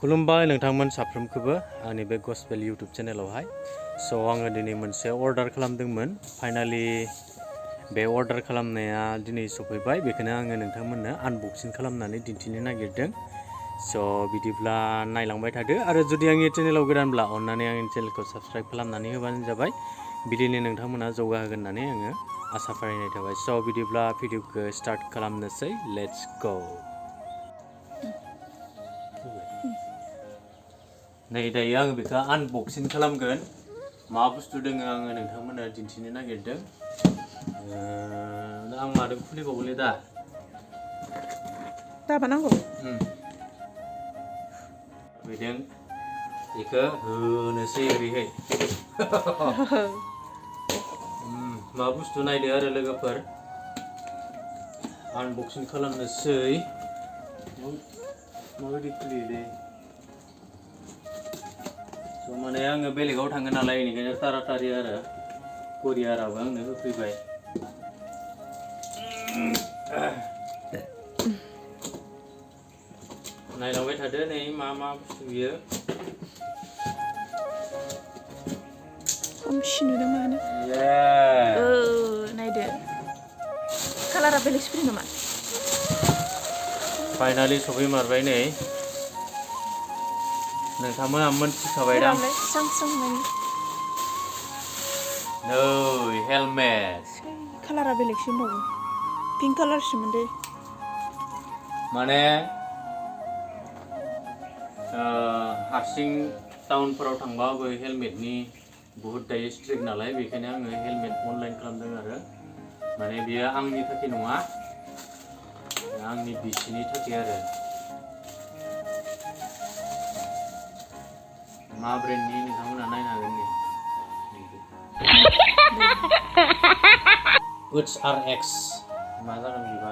खुलुमबाय नोंथांमोन साफ्रोमखौबो आंनि बे गस्पेल यूट्यूब चेनेलावहाय स' आङो दिनै मोनसे अर्डार खालामदोंमोन फाइनाली बे अर्डार खालामनाया दिनै सफैबाय बेखौनो आङो नोंथांमोननो आनबक्सिं खालामनानै दिन्थिनो नागिरदों स' बिदिब्ला नायलांबाय थादो आरो जुदि आंनि चेनेलाव गोदानब्ला अन्नानै आंनि चेनेलखौ साबस्क्राइब खालामनानै होबानो जाबाय बिदिनो नोंथांमोना जौगाहोगोन होननानै आङो आसा फारिनाय थाबाय स' बिदिब्ला भिडिअखौ स्टार्ट खालामनोसै लेट्स गो नै दायो आङो बेखौ आनबक्सिं खालामगोन मा बुस्थु दोङो आङो नोंथांमोननो दिन्थिनो नागिरदों आं मादों खुलिबावगोनलै दा दाबानांगौ बेदों बेखौ होनोसै ओरैहाय मा बुस्थु नायदो आरो लोगोफोर आनबक्सिं खालामनोसै माबायदि खुलियोलै माने आङो बेलेगाव थाङो नालाय बेनिखायनो तारातारि आरो कुरियाराबो आंनो होफैबाय नायलांबाय थादो नै मा बुस्थु बियो खमसिन नुदों मा होनो नायदो कालारा बेलेग स्प्रे नामा फाइनाली सफैमारबाय नै नोंथांमोना मोनथिखाबाय दां नै हेलमेट कालारा बेलेगसो होनबावो पिंक कालारसोमोन दे माने हारसिं टाउनफोराव थांबाबो हेलमेटनि बहुत दायो स्ट्रिक्ट नालाय बेखायनो आङो हेलमेट अनलाइन खालामदों आरो माने बेयो आंनि थाखाय नङा आंनि बिसिनि थाखाय आरो मा ब्रेन्डनि नोंथांमोना नायनो हागोन दे HRX मा जागोन बिबा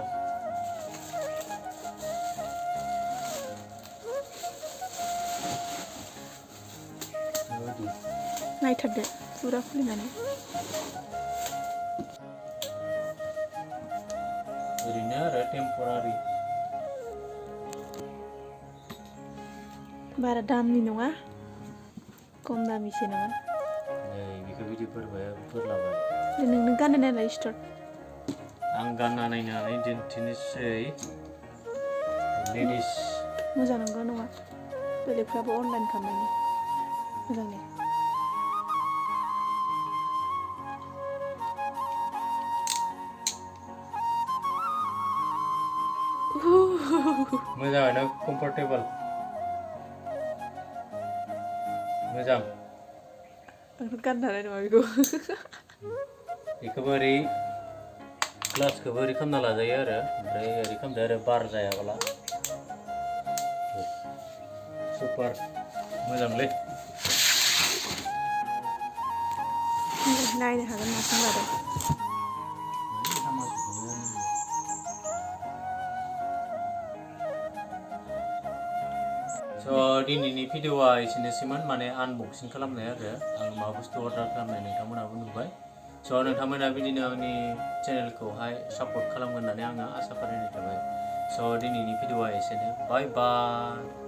नायथारदो फुरा खुलिनानै ओरैनो आरो टेम्परारि बारा दामनि नङा खम दामिसो नङा नै बेखौ बिदि फोरलाबाय नोंनो गाननो नायलाय स्टार्ट आं गानना नायनानै दिन्थिनोसै लेडिस मोजां नंगौ नङा बेलेगफ्राबो अनलाइन खालामनायनि मोजां ने मोजाङानो कम्फर्टेबल मोजां आंथ' गाननो हानाय नङा बेखौ बेखौबो ओरै ग्लासखौबो ओरै खालामना लाजायो आरो ओमफ्राय ओरै खालामदो आरो बार जायाब्ला सुपार मोजांलै नायनो हागोन मासिम लादों दिनैनि भिडिअआ एसेनोसैमोन माने आनबक्सिं खालामनाय आरो आं मा बुस्थु अर्डार खालामनाय नोंथांमोनाबो नुबाय स' नोंथांमोना बिदिनो आंनि चेनेलखौहाय सापर्ट खालामगोन होननानै आङो आसा फारिनाय थाबाय स' दिनैनि भिडिअआ एसेनो बाय बाय